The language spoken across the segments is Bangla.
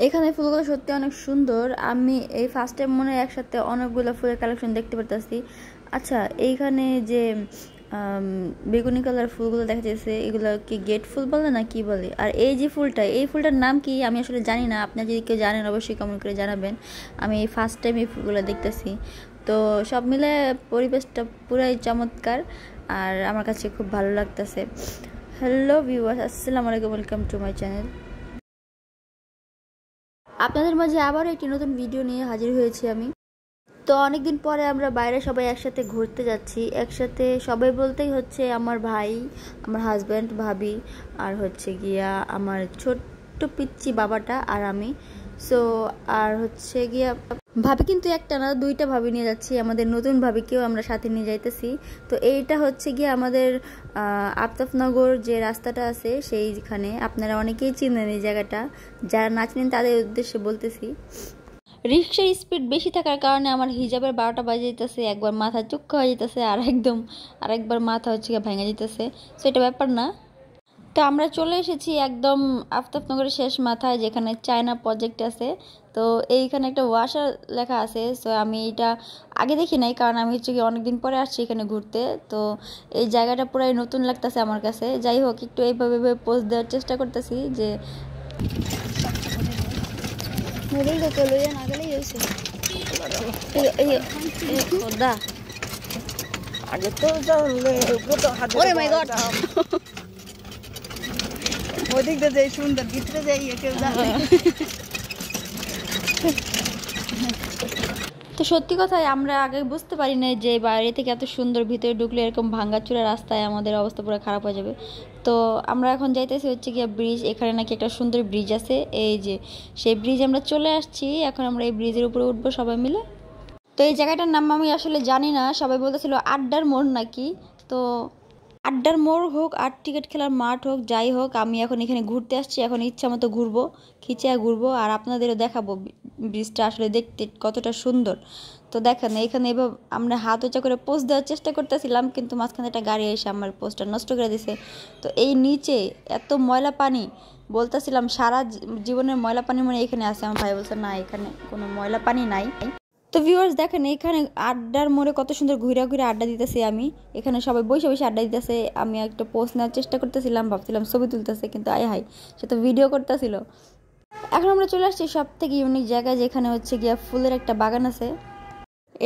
এখানে ফুলগুলো সত্যি অনেক সুন্দর। আমি এই ফার্স্ট টাইম মনে হয় একসাথে অনেকগুলো ফুলের কালেকশন দেখতে পারতেছি। আচ্ছা, এইখানে যে বেগুনি কালার ফুলগুলো দেখা যাচ্ছে, এগুলো কি গেট ফুল বলে না কি বলে? আর এই যে ফুলটা, এই ফুলটার নাম কি আমি আসলে জানি না। আপনারা যদি কেউ জানেন অবশ্যই কমেন্ট করে জানাবেন। আমি এই ফার্স্ট টাইম এই ফুলগুলো দেখতেছি। তো সব মিলে পরিবেশটা পুরাই চমৎকার, আর আমার কাছে খুব ভালো লাগতেছে। হ্যালো ভিউয়ার্স, আসসালামু আলাইকুম, ওয়েলকাম টু মাই চ্যানেল। আপনাদের মাঝে আবার একটি নতুন ভিডিও নিয়ে হাজির হয়েছি আমি। তো অনেকদিন পরে আমরা বাইরে সবাই একসাথে ঘুরতে যাচ্ছি। একসাথে সবাই বলতেই হচ্ছে আমার ভাই, আমার হাজব্যান্ড, ভাবি, আর হচ্ছে গিয়া আমার ছোট্ট পিচ্চি বাবাটা আর আমি। সো আর হচ্ছে গিয়া ভাবি কিন্তু একটা না, দুইটা ভাবি নিয়ে যাচ্ছি। আমাদের নতুন ভাবিকেও আমরা সাথে নিয়ে যাইতেছি। তো এইটা হচ্ছে গিয়ে আমাদের আফতাবনগর যে রাস্তাটা আছে সেইখানে। আপনারা অনেকেই চিনেন এই জায়গাটা, যারা না চিনেন তাদের উদ্দেশ্যে বলতেছি। রিক্সার স্পিড বেশি থাকার কারণে আমার হিজাবের 12টা বাজে যেতেছে, একবার মাথা চুক্কা হয়ে যেতেছে, আর একবার মাথা হচ্ছে ভেঙে যেতেছে। সো এটা ব্যাপার না। তো আমরা চলে এসেছি একদম আফতাবনগরের শেষ মাথায়, যেখানে চায়না প্রজেক্ট আছে। তো এইখানে একটা ওয়াশার লেখা আছে। সো আমি এটা আগে দেখি নাই, কারণ আমি হচ্ছে কি অনেকদিন পরে আসছি এখানে ঘুরতে। তো এই জায়গাটা পুরাই নতুন লাগতেছে আমার কাছে। যাই হোক, একটু এইভাবে পোস্ট দেওয়ার চেষ্টা করতেছি যে আগে তো জানলে ওদিক দিয়ে যাই, সুন্দর ভিতরে যাই কেউ জানে। তো সত্যি কথাই আমরা আগে বুঝতে পারি না যে বাইরে থেকে এত সুন্দর, ভিতরে ঢুকলে এরকম ভাঙ্গাচুরা রাস্তায় আমাদের অবস্থা পুরো খারাপ হয়ে যাবে। তো আমরা এখন যাইতেছি হচ্ছে গিয়ে ব্রিজ। এখানে নাকি একটা সুন্দর ব্রিজ আছে, এই যে সেই ব্রিজ আমরা চলে আসছি। এখন আমরা এই ব্রিজের উপরে উঠবো সবাই মিলে। তো এই জায়গাটার নাম আমি আসলে জানি না, সবাই বলতেছিল আড্ডার মোড় নাকি। তো আড্ডার মোড় হোক আর টিকিট খেলার মাঠ হোক, যাই হোক, আমি এখন এখানে ঘুরতে আসছি। এখন ইচ্ছা মতো ঘুরবো, খিচিয়া ঘুরবো, আর আপনাদেরও দেখাবো ব্রিজটা আসলে দেখতে কতটা সুন্দর। তো দেখেন এখানে এবার আমরা হাত উঁচা করে পোস্ট দেওয়ার চেষ্টা করতেছিলাম, কিন্তু মাঝখানে একটা গাড়ি এসে আমার পোস্টটা নষ্ট করে দিছে। তো এই নিচে এত ময়লা পানি, বলতেছিলাম সারা জীবনের ময়লা পানি মনে এখানে আছে। আমার ভাই বলছে না, এখানে কোনো ময়লা পানি নাই। তো ভিউয়ার্স দেখেন, এখানে আড্ডার মোড়ে কত সুন্দর ঘুরে ঘুরে আড্ডা দিতেছি আমি। এখানে সবাই বসে বসে আড্ডা দিতেছে। আমি একটা পোস্ট নেওয়ার চেষ্টা করতেছিলাম, ভাবছিলাম ছবি তুলতেছে, কিন্তু আয় হাই, সে তো ভিডিও করতেছিল। এখন আমরা চলে আসছি সব থেকে ইউনিক জায়গায়, যেখানে হচ্ছে গিয়া ফুলের একটা বাগান আছে।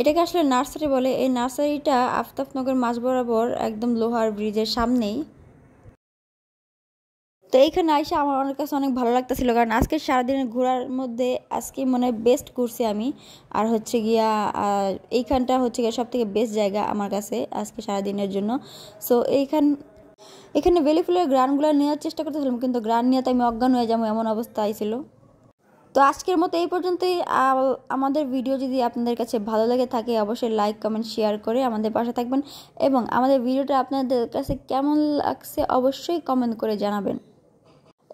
এটাকে আসলে নার্সারি বলে। এই নার্সারিটা আফতাবনগর মাঝ বরাবর একদম লোহার ব্রিজের সামনেই। তো এইখানে আইসা আমার অনেক কাছে অনেক ভালো লাগতেছিল, কারণ আজকে সারাদিনের ঘোরার মধ্যে আজকে মনে হয় বেস্ট ঘুরছি আমি। আর হচ্ছে গিয়া এইখানটা হচ্ছে গিয়া সব থেকে বেস্ট জায়গা আমার কাছে আজকে সারাদিনের জন্য। সো এখানে বেলি ফুলের গ্রানগুলো নেওয়ার চেষ্টা করতেছিলাম, কিন্তু গ্রান নিয়ে তো আমি অজ্ঞান হয়ে যাবো এমন অবস্থা আইছিল। তো আজকের মতো এই পর্যন্তই। আমাদের ভিডিও যদি আপনাদের কাছে ভালো লেগে থাকে, অবশ্যই লাইক, কমেন্ট, শেয়ার করে আমাদের পাশে থাকবেন। এবং আমাদের ভিডিওটা আপনাদের কাছে কেমন লাগছে অবশ্যই কমেন্ট করে জানাবেন।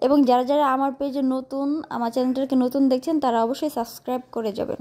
এবং যারা যারা আমার পেজে নতুন, আমার চ্যানেলটাকে নতুন দেখছেন, তারা অবশ্যই সাবস্ক্রাইব করে যাবেন।